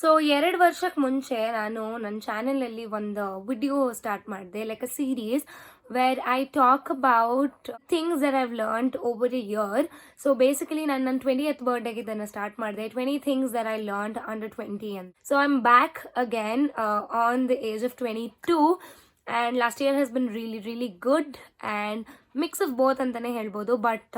So 2 ವರ್ಷಕ್ಕೆ ಮುಂಚೆ ನಾನು ನನ್ನ ಚಾನಲಲ್ಲಿ ಒಂದು ವಿಡಿಯೋ ಸ್ಟಾರ್ಟ್ ಮಾಡಿದೆ, like a series where I talk about things that I've learned over A year. So basically ನಾನು ನನ್ನ 20th ಬರ್ಡೇಗೆ ಇದನ್ನು ಸ್ಟಾರ್ಟ್ ಮಾಡಿದೆ, 20 things that I learned under 20 ಅಂತ. So I am back again on the age of 22. And last year has been really good and mix of both antane helbodu, but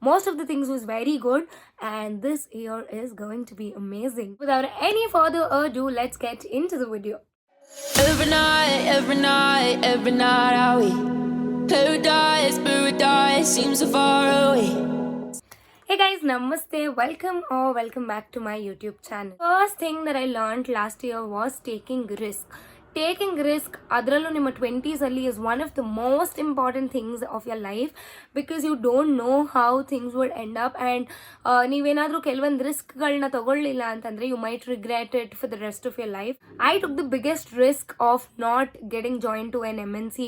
most of the things was very good, and this year is going to be amazing. Without any further ado, let's get into the video. Every night are we paradise seems so far away. Hey guys, namaste, welcome back to my YouTube channel. First thing that I learned last year was taking risk ಅದರಲ್ಲೂ ನಿಮ್ಮ 20s ಅಲ್ಲಿ is one of the most important things of your life, because you don't know how things would end up, and ನೀವೇನಾದರೂ ಕೆಲವೊಂದು ರಿಸ್ಕ್ಗಳನ್ನ ತಗೊಳ್ಳಿಲ್ಲ ಅಂತಂದರೆ you might regret it for the rest of your life. I took the biggest risk of not getting joined to an MNC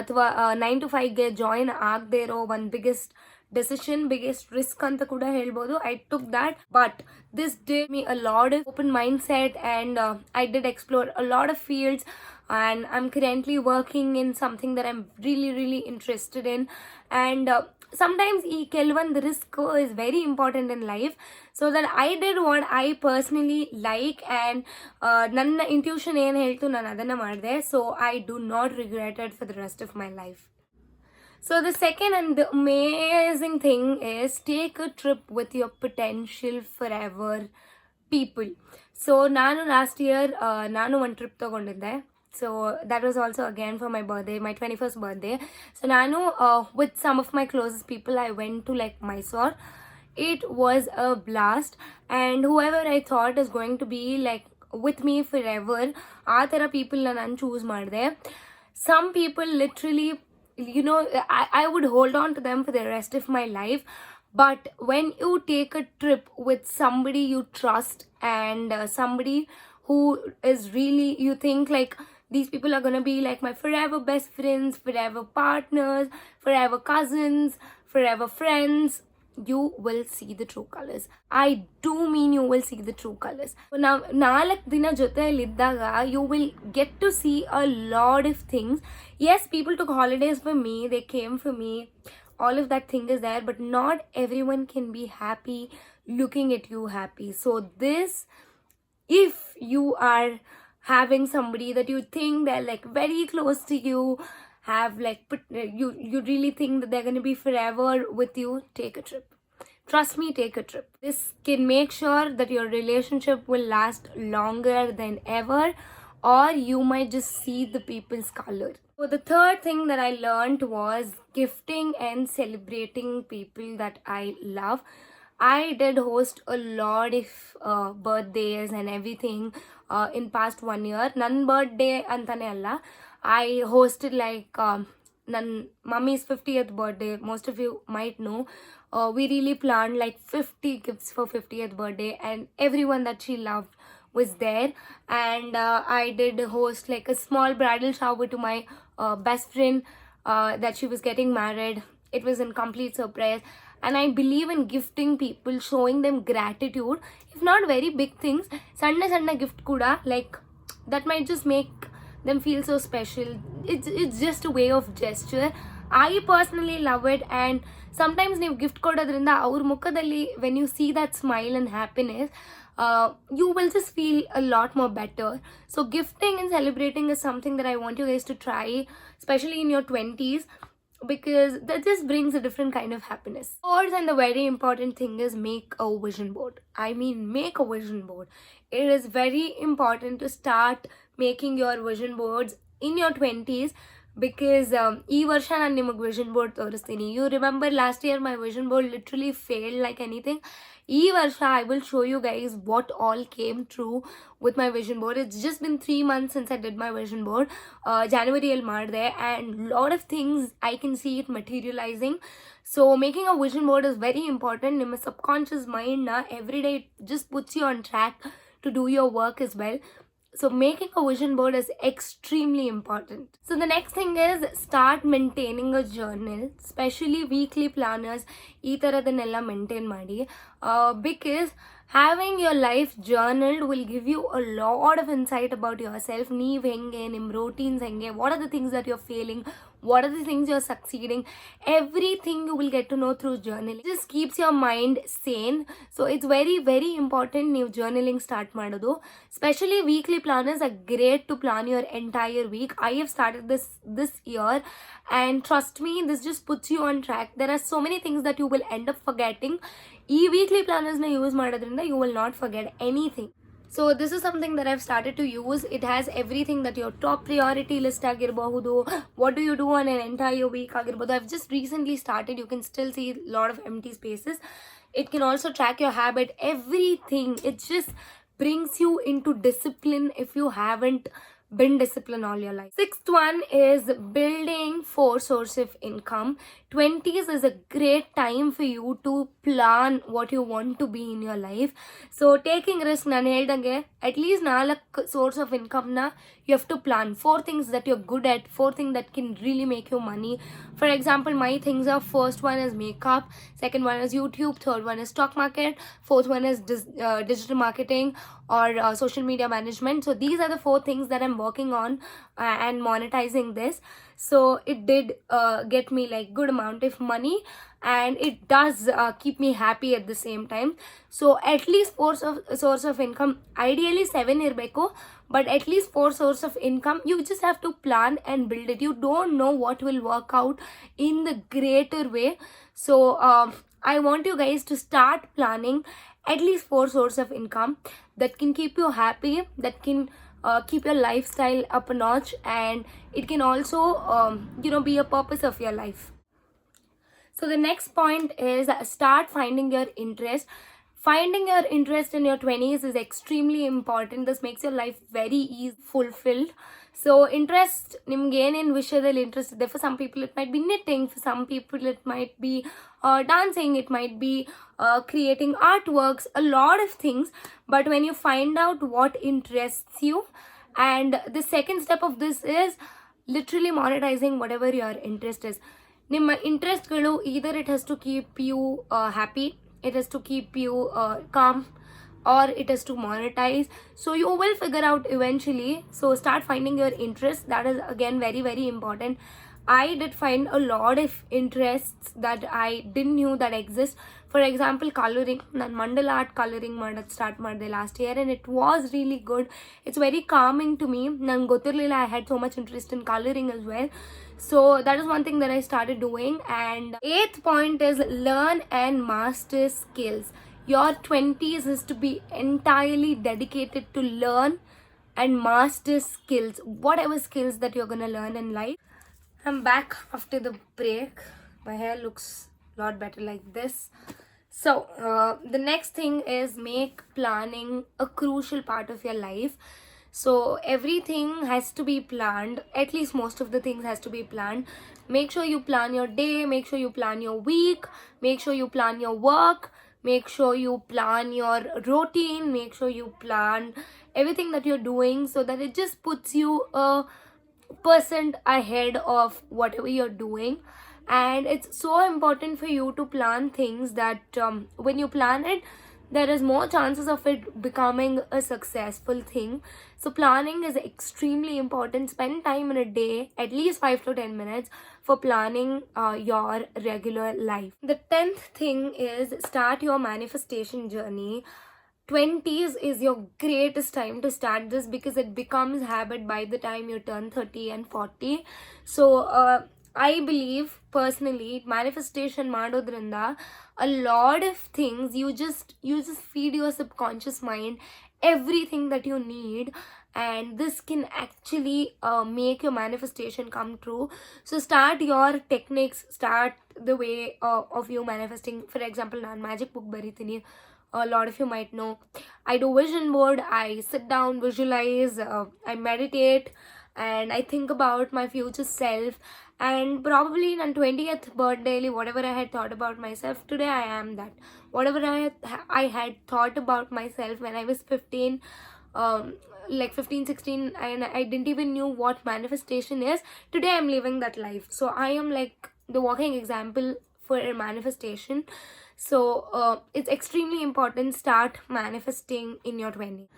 ಅಥವಾ 9 to 5ಗೆ join ಆಗದೆ ಇರೋ ಒಂದು biggest risk anta kuda helbodu. I took that, but this gave me a lot of open mindset, and I did explore a lot of fields, and I'm currently working in something that I'm really interested in. And sometimes the risk is very important in life, so that I did what I personally like, and nanna intuition ಏನು ಹೇಳ್ತು ನಾನು ಅದನ್ನ ಮಾಡಿದೆ. So I do not regret it for the rest of my life. So the second and the amazing thing is take a trip with your potential forever people. So ನಾನು last year ನಾನು ಒಂದು trip ತಗೊಂಡಿದ್ದೆ. So that was also again for my birthday, my 21st birthday. So ನಾನು with some of my closest people I went to like Mysore. It was a blast, and whoever I thought is going to be like with me forever, ಆ ಥರ ಪೀಪಲ್ನ ನಾನು choose ಮಾಡಿದೆ. Some people literally, you know, I would hold on to them for the rest of my life, but when you take a trip with somebody you trust, and somebody who is really, you think like these people are going to be like my forever best friends, forever partners, forever cousins, forever friends, you will see the true colors. I do mean you will see the true colors. Now 4 ದಿನ ಜೊತೆಯಲ್ಲಿದ್ದಾಗ you will get to see a lot of things. Yes, people took holidays for me, they came for me, all of that thing is there, but not everyone can be happy looking at you happy. So this, if you are having somebody that you think they're like very close to you, have like you really think that they're going to be forever with you, take a trip. Trust me, take a trip. This can make sure that your relationship will last longer than ever, or you might just see the people's color. So the third thing that I learned was gifting and celebrating people that I love. I did host a lot of birthdays and everything in past 1 year. Nan birthday antane alla, I hosted like nan mummy's 50th birthday. Most of you might know, we really planned like 50 gifts for 50th birthday, and everyone that she loved was there. And I did host like a small bridal shower to my best friend that she was getting married. It was a complete surprise, and I believe in gifting people, showing them gratitude. If not very big things, sanna gift kuda, like that might just make them feel so special. It's just a way of gesture. I personally love it, and sometimes ನೀವು gift ಕೊಡೋದ್ರಿಂದ ಅವ್ರ ಮುಖದಲ್ಲಿ when you see that smile and happiness, you will just feel a lot more better. So gifting and celebrating is something that I want you guys to try, especially in your 20s, because that just brings a different kind of happiness. Fourth and the very important thing is make a vision board. I mean, make a vision board. It is very important to start making your vision boards in your 20s, because ಈ ವರ್ಷ ನಾನು ನಿಮಗೆ vision board ತೋರಿಸ್ತೀನಿ. You remember last year my vision board literally failed like anything. ಈ ವರ್ಷ I will show you guys what all came true with my vision board. It's just been 3 months since I did my vision board. January-ಯಲ್ಲಿ ಮಾಡಿದೆ, and lot of things I can see it materializing. So making a vision board is very important. ನಿಮ್ಮ subconscious mind na every day just puts you on track to do your work as well. So making a vision board is extremely important. So the next thing is start maintaining a journal, especially weekly planners. Ee taradanella maintain ಮಾಡಿ, because Having your life journaled will give you a lot of insight about yourself. ನೀವ್ ಹೆಂಗೆ, ನಿಮ್ಮ routines ಹೆಂಗೆ, what are the things that you're failing, what are the things you're succeeding, everything you will get to know through journaling. It just keeps your mind sane. So it's very very important ನೀವು journaling start ಮಾಡೋದು. Especially weekly planners are great to plan your entire week. I have started this year, and trust me, this just puts you on track. There are so many things that you will end up forgetting. ಈ weekly ಪ್ಲಾನರ್ಸ್ನ use ಮಾಡೋದ್ರಿಂದ you will not forget anything. So this is something that I've started to use. It has everything that your top priority list ಆಗಿರಬಹುದು, what do you do on an entire week ಆಗಿರ್ಬೋದು. I've just recently started. You can still see lot of empty spaces. It can also track your habit, everything. It just brings you into discipline if you haven't been disciplined all your life. Sixth one is building 4 sources of income. 20s is a great time for you to plan what you want to be in your life. So taking risk, ನಾನು ಹೇಳ್ದಂಗೆ at least 4 source of income na you have to plan. 4 things that you're good at, 4 things that can really make you money. For example, my things are, first one is makeup, second one is YouTube, third one is stock market, fourth one is digital marketing or social media management. So these are the 4 things that I'm working on and monetizing this. So it did get me like good amount of money, and it does keep me happy at the same time. So at least 4 source of income, ideally 7 irbeku, but at least 4 source of income. You just have to plan and build it. You don't know what will work out in the greater way. So I want you guys to start planning at least 4 source of income that can keep you happy, that can keep your lifestyle up a notch, and it can also be a purpose of your life. So the next point is start finding your interest. Finding your interest in your 20s is extremely important. This makes your life very easy, fulfilled. So interest, ನಿಮ್ಗೆ ಏನೇನು ವಿಷಯದಲ್ಲಿ interest ಇದೆ. For some people it might be knitting, for some people it might be dancing, it might be creating artworks, a lot of things. But when you find out what interests you, and the second step of this is literally monetizing whatever your interest is. ನಿಮ್ಮ ಇಂಟ್ರೆಸ್ಟ್ಗಳು, either it has to keep you happy, it has to keep you calm, or it has to monetize. So you will figure out eventually. So start finding your interest. That is again very very important. I did find a lot of interests that I didn't knew that exist. For example, coloring. Nan mandala art coloring ಮಾಡೋದು start ಮಾಡಿದೆ last year, and it was really good. It's very calming to me. ನಂಗೆ ಗೊತ್ತಿರಲಿಲ್ಲ I had so much interest in coloring as well. So that is one thing that I started doing. And 8th point is learn and master skills. Your 20s is to be entirely dedicated to learn and master skills, whatever skills that you're gonna learn in life. I'm back after the break. My hair looks a lot better like this. So the next thing is make planning a crucial part of your life. So everything has to be planned. At least most of the things has to be planned. Make sure you plan your day, make sure you plan your week, make sure you plan your work, make sure you plan your routine, make sure you plan everything that you're doing, so that it just puts you a percent ahead of whatever you're doing. And it's so important for you to plan things that when you plan it, there is more chances of it becoming a successful thing. So planning is extremely important. Spend time in a day, at least 5 to 10 minutes, for planning your regular life. The 10th thing is start your manifestation journey. 20s is your greatest time to start this, because it becomes habit by the time you turn 30 and 40. So I believe personally manifestation madodrinda a lot of things, you just feed your subconscious mind everything that you need, and this can actually make your manifestation come true. So start your techniques, start the way of you manifesting. For example, nan magic book baritini. A lot of you might know. I do vision board. I sit down, visualize, I meditate, and I think about my future self. And probably on 20th birthday, whatever I had thought about myself, today I am that. Whatever I had thought about myself when I was 15, like 15, 16, and I didn't even knew what manifestation is. Today I'm living that life. So I am like the walking example for manifestation. So it's extremely important. Start manifesting in your 20s.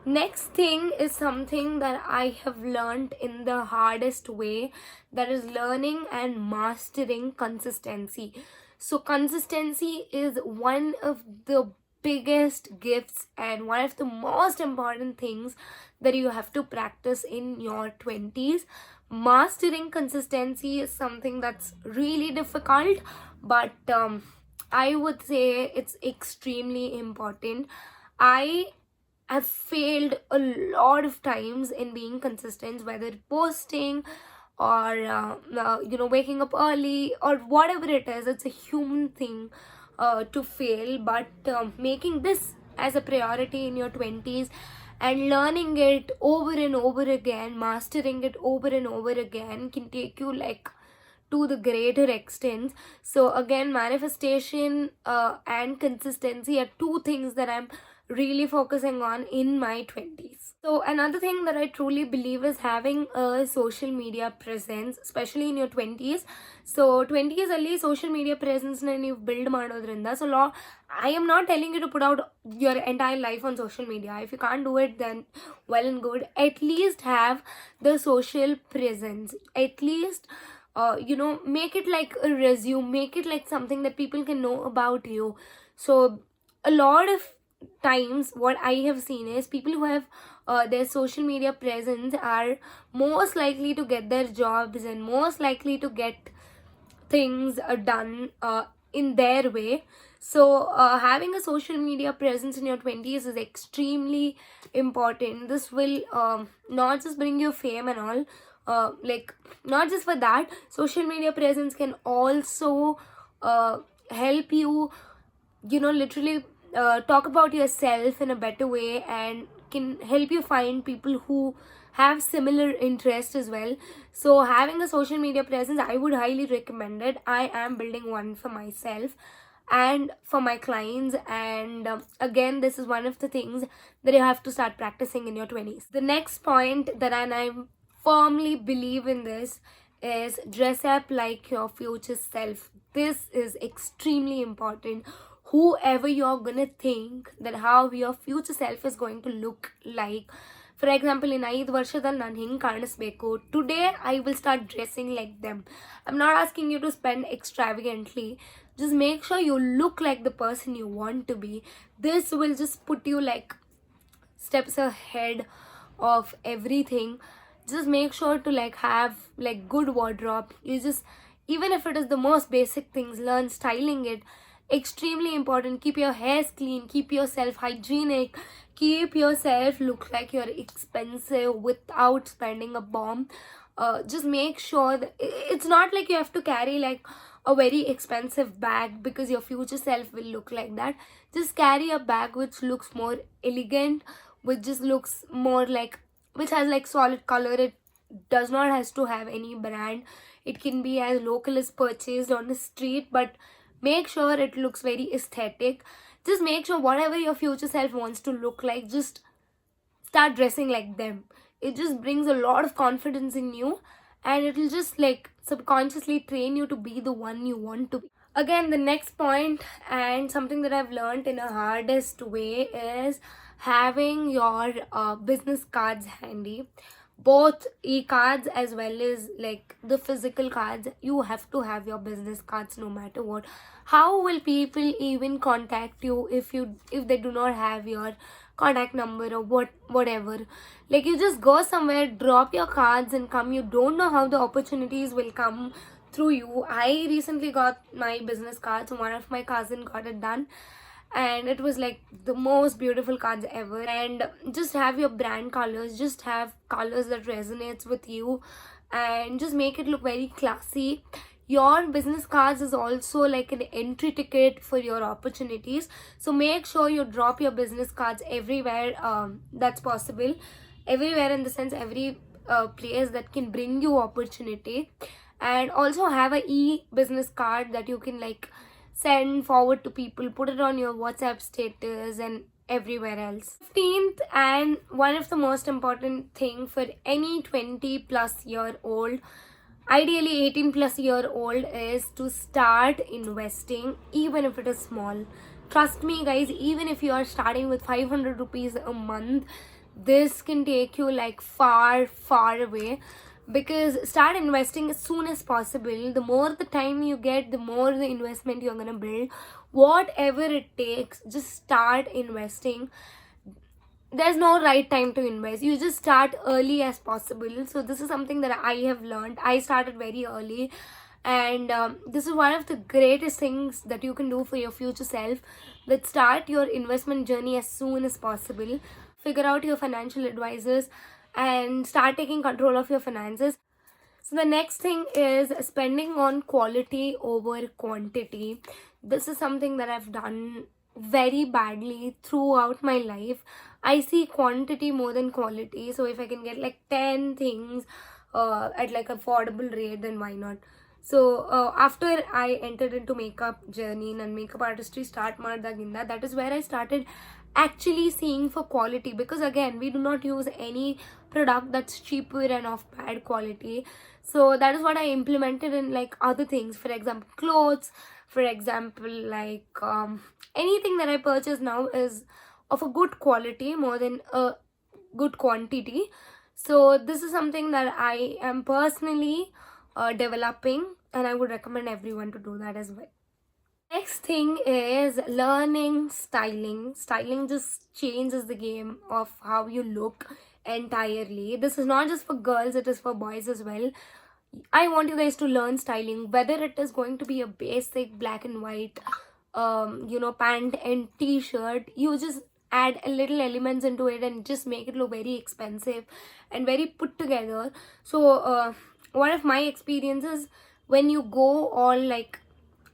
Next thing is something that I have learned in the hardest way, that is learning and mastering consistency. So, consistency is one of the biggest gifts and one of the most important things that you have to practice in your 20s. Mastering consistency is something that's really difficult, but I would say it's extremely important. I've failed a lot of times in being consistent, whether posting or waking up early or whatever it is. It's a human thing to fail, but making this as a priority in your 20s and learning it over and over again, mastering it over and over again, can take you like to the greater extent. So again, manifestation and consistency are two things that I'm really focusing on in my 20s. So another thing that I truly believe is having a social media presence, especially in your 20s. So 20s ಅಲ್ಲಿ social media presence na ನೀವು build ಮಾಡೋದ್ರಿಂದ, so I am not telling you to put out your entire life on social media. If you can't do it, then well and good. At least have the social presence. At least make it like a resume, make it like something that people can know about you. So a lot of times what I have seen is people who have their social media presence are most likely to get their jobs and most likely to get things done in their way. So having a social media presence in your 20s is extremely important. This will not just bring you fame and all, like not just for that, social media presence can also help you, literally talk about yourself in a better way, and can help you find people who have similar interests as well. So having a social media presence, I would highly recommend it. I am building one for myself and for my clients, and again, this is one of the things that you have to start practicing in your 20s. The next point that I firmly believe in this is dress up like your future self. This is extremely important. Whoever you're gonna think that how your future self is going to look like, for example, in 5 ವರ್ಷದಲ್ಲಿ ನಾನು ಹಿಂಗೆ ಕಾಣಿಸ್ಬೇಕು, today I will start dressing like them. I'm not asking you to spend extravagantly. Just make sure you look like the person you want to be. This will just put you like steps ahead of everything. Just make sure to like have like good wardrobe. You just, even if it is the most basic things, learn styling it. Extremely important. Keep your hairs clean, keep yourself hygienic, keep yourself look like you're expensive without spending a bomb. Just make sure that it's not like you have to carry like a very expensive bag because your future self will look like that. Just carry a bag which looks more elegant, which just looks more like, which has like solid color. It does not has to have any brand. It can be as local as purchased on the street, but make sure it looks very aesthetic. Just make sure whatever your future self wants to look like, just start dressing like them. It just brings a lot of confidence in you, and it'll just like subconsciously train you to be the one you want to be. Again, the next point, and something that I've learned in a hardest way, is having your business cards handy. Both e-cards as well as like the physical cards. You have to have your business cards no matter what. How will people even contact you if they do not have your contact number or whatever? Like, you just go somewhere, drop your cards and come. You don't know how the opportunities will come through you. I recently got my business cards. One of my cousin got it done, and it was like the most beautiful cards ever. And just have your brand colors, just have colors that resonates with you, and just make it look very classy. Your business cards is also like an entry ticket for your opportunities. So make sure you drop your business cards everywhere that's possible. Everywhere in the sense, every place that can bring you opportunity. And also have a e-business card that you can like send forward to people, put it on your WhatsApp status and everywhere else. 15th, and one of the most important thing for any 20 plus year old, Ideally 18+ year old is to start investing, even if it is small. Trust me guys, even if you are starting with 500 rupees a month, this can take you like far away. Because start investing as soon as possible. The more the time you get, the more the investment you're gonna build. Whatever it takes, just start investing. There's no right time to invest. You just start early as possible. So this is something that I have learned. I started very early, and this is one of the greatest things that you can do for your future self. That start your investment journey as soon as possible. Figure out your financial advisors and start taking control of your finances. So the next thing is spending on quality over quantity. This is something that I've done very badly throughout my life. I see quantity more than quality. So if I can get like 10 things at like affordable rate, then why not? So after I entered into makeup journey and makeup artistry start ಮಾಡ್ದಾಗಿಂದ, that is where I started actually seeing for quality. Because again, we do not use any product that's cheaper and of bad quality. So that is what I implemented in like other things, for example clothes, for example like anything that I purchase now is of a good quality more than a good quantity. So this is something that I am personally developing, and I would recommend everyone to do that as well. Next thing is learning styling. Styling just changes the game of how you look entirely. This is not just for girls, it is for boys as well. I want you guys to learn styling, whether it is going to be a basic black and white pant and t-shirt. You just add a little elements into it and just make it look very expensive and very put together. So one of my experiences, when you go all like,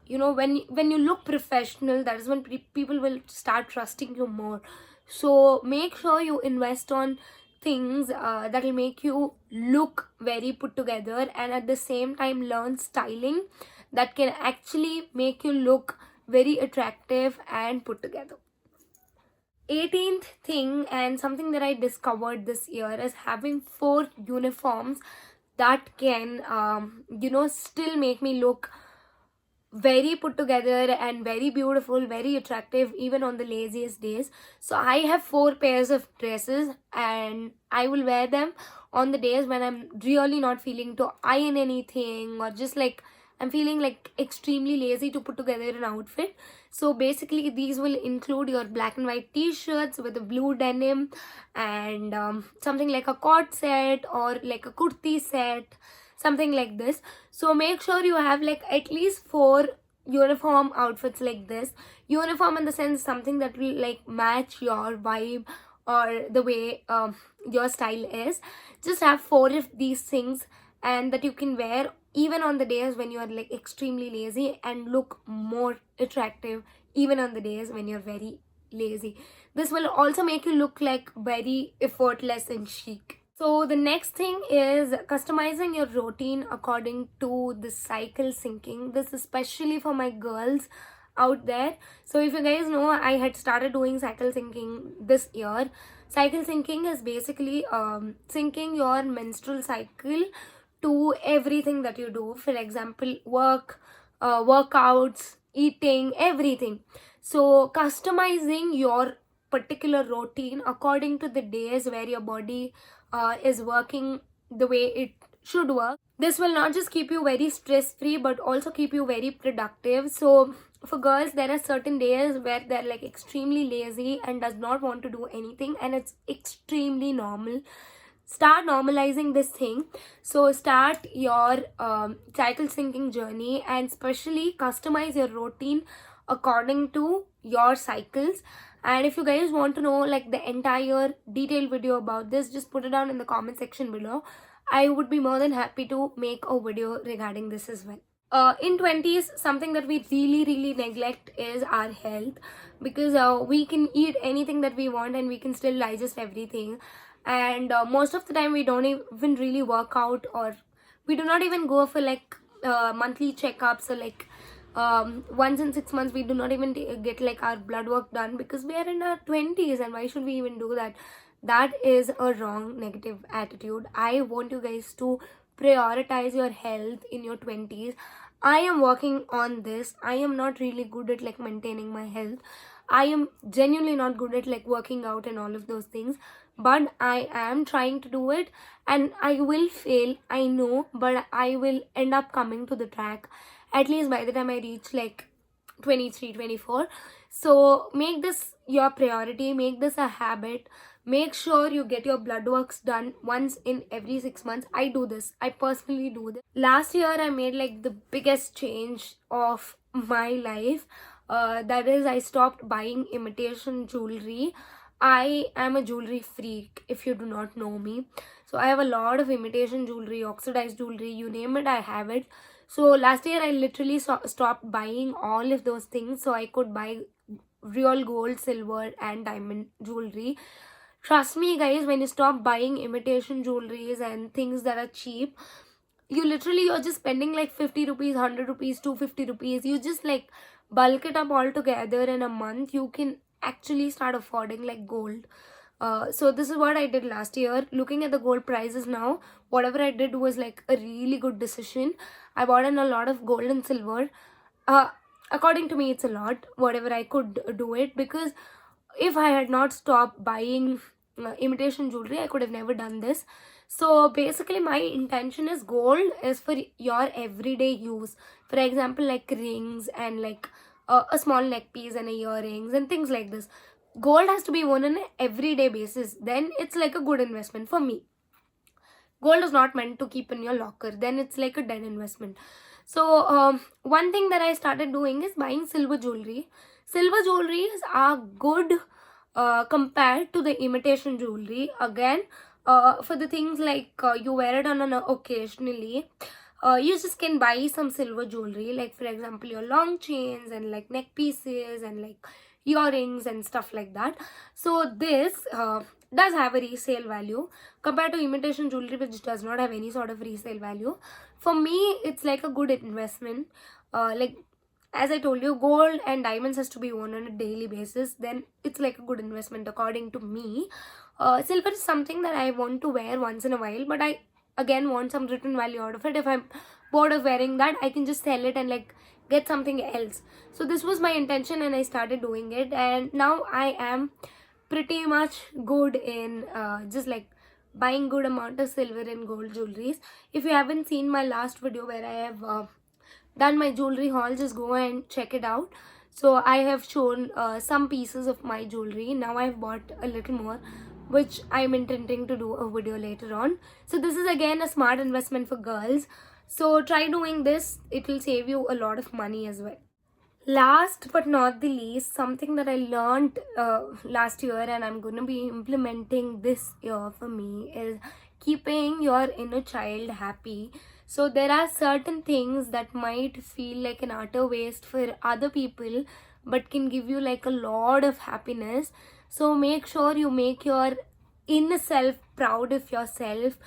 when you look professional, that is when people will start trusting you more. So make sure you invest on things that will make you look very put together, and at the same time learn styling that can actually make you look very attractive and put together. 18th thing, and something that I discovered this year, is having 4 uniforms that can still make me look very put together and very beautiful, very attractive, even on the laziest days. So I have 4 pairs of dresses, and I will wear them on the days when I'm really not feeling to iron anything, or just like I'm feeling like extremely lazy to put together an outfit. So basically these will include your black and white t-shirts with a blue denim, and something like a cord set or like a kurti set, something like this. So make sure you have like at least 4 uniform outfits like this. Uniform in the sense something that will like match your vibe or the way your style is. Just have 4 of these things, and that you can wear even on the days when you are like extremely lazy, and look more attractive even on the days when you're very lazy. This will also make you look like very effortless and chic. So the next thing is customizing your routine according to the cycle syncing. This is especially for my girls out there. So if you guys know, I had started doing cycle syncing this year. Cycle syncing is basically syncing your menstrual cycle to everything that you do. For example, work, workouts, eating, everything. So customizing your particular routine according to the days where your body is working the way it should work. This will not just keep you very stress free, but also keep you very productive. So for girls, there are certain days where they're like extremely lazy and does not want to do anything, and it's extremely normal. Start normalizing this thing. So start your cycle syncing journey, and especially customize your routine according to your cycles. And if you guys want to know like the entire detailed video about this, just put it down in the comment section below. I would be more than happy to make a video regarding this as well. In 20s, something that we really neglect is our health, because we can eat anything that we want and we can still digest everything, and most of the time we don't even really work out, or we do not even go for like monthly checkups, or like once in 6 months we do not even get like our blood work done, because we are in our 20s, and why should we even do that? That is a wrong negative attitude. I want you guys to prioritize your health in your 20s. I am working on this. I am not really good at like maintaining my health. I am genuinely not good at like working out and all of those things, but I am trying to do it, and I will fail, I know, but I will end up coming to the track at least by the time I reach like 23, 24. So make this your priority, make this a habit. Make sure you get your blood works done once in every 6 months. I do this, I personally do this. Last year I made like the biggest change of my life. That is, I stopped buying imitation jewelry. I am a jewelry freak, if you do not know me. So I have a lot of imitation jewelry, oxidized jewelry, you name it, I have it. So last year I literally stopped buying all of those things so I could buy real gold, silver and diamond jewelry. Trust me guys, when you stop buying imitation jewelries and things that are cheap, you're just spending like 50 rupees, 100 rupees, 250 rupees. You just like bulk it up all together in a month. You can actually start affording like gold. So this is what I did last year. Looking at the gold prices now, whatever I did was like a really good decision. I bought in a lot of gold and silver. According to me, it's a lot, whatever I could do it, because if I had not stopped buying imitation jewelry, I could have never done this. So basically my intention is gold is for your everyday use. For example, like rings and like a small neck piece and earrings and things like this. Gold has to be worn on an everyday basis. Then it's like a good investment for me. Gold is not meant to keep in your locker. Then it's like a dead investment. So one thing that I started doing is buying silver jewelry. Silver jewelries are good compared to the imitation jewelry. Again, for the things like you wear it on an occasionally, you just can buy some silver jewelry, like for example your long chains and like neck pieces and like earrings and stuff like that. So this does have a resale value compared to imitation jewelry, which does not have any sort of resale value. For me, it's like a good investment. Like as I told you, gold and diamonds has to be worn on a daily basis. Then it's like a good investment according to me. Silver is something that I want to wear once in a while, but I again want some written value out of it. If I'm bored of wearing that, I can just sell it and like get something else. So this was my intention and I started doing it, and now I am pretty much good in just like buying good amount of silver and gold jewelries. If you haven't seen my last video where I have done my jewelry haul, just go and check it out. So I have shown some pieces of my jewelry. Now I've bought a little more, which I'm intending to do a video later on. So this is again a smart investment for girls. So try doing this. It will save you a lot of money as well. Last but not the least, something that I learned last year and I'm going to be implementing this year for me is keeping your inner child happy. So there are certain things that might feel like an utter waste for other people but can give you like a lot of happiness. So make sure you make your inner self proud of yourself.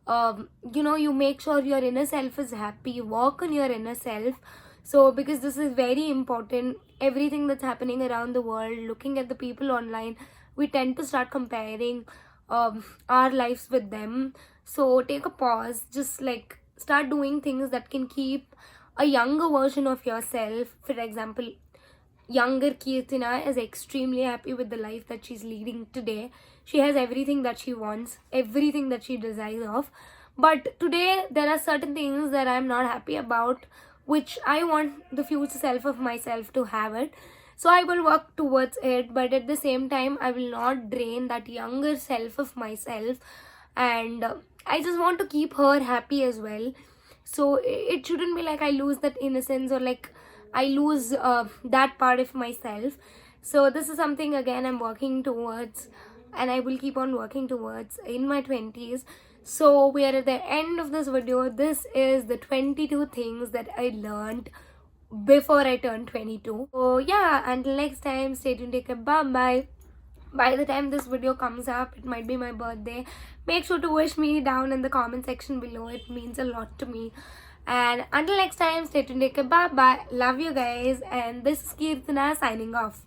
You make sure your inner self is happy. Work on your inner self. So because this is very important, everything that's happening around the world, looking at the people online, we tend to start comparing our lives with them. So take a pause, just like start doing things that can keep a younger version of yourself. For example, younger Keerthana is extremely happy with the life that she's leading today. She has everything that she wants, everything that she desires of. But today there are certain things that I'm not happy about, which I want the future self of myself to have it. So I will work towards it, but at the same time I will not drain that younger self of myself, and I just want to keep her happy as well. So it shouldn't be like I lose that innocence or like I lose that part of myself. So this is something again I'm working towards, and I will keep on working towards in my 20s. So we are at the end of this video. This is the 22 things that I learned before I turned 22. So yeah, until next time, stay tuned, take care, bye bye. By the time this video comes up, it might be my birthday. Make sure to wish me down in the comment section below. It means a lot to me. And until next time, stay tuned, take care, bye bye. Love you guys, and this is Keerthana signing off.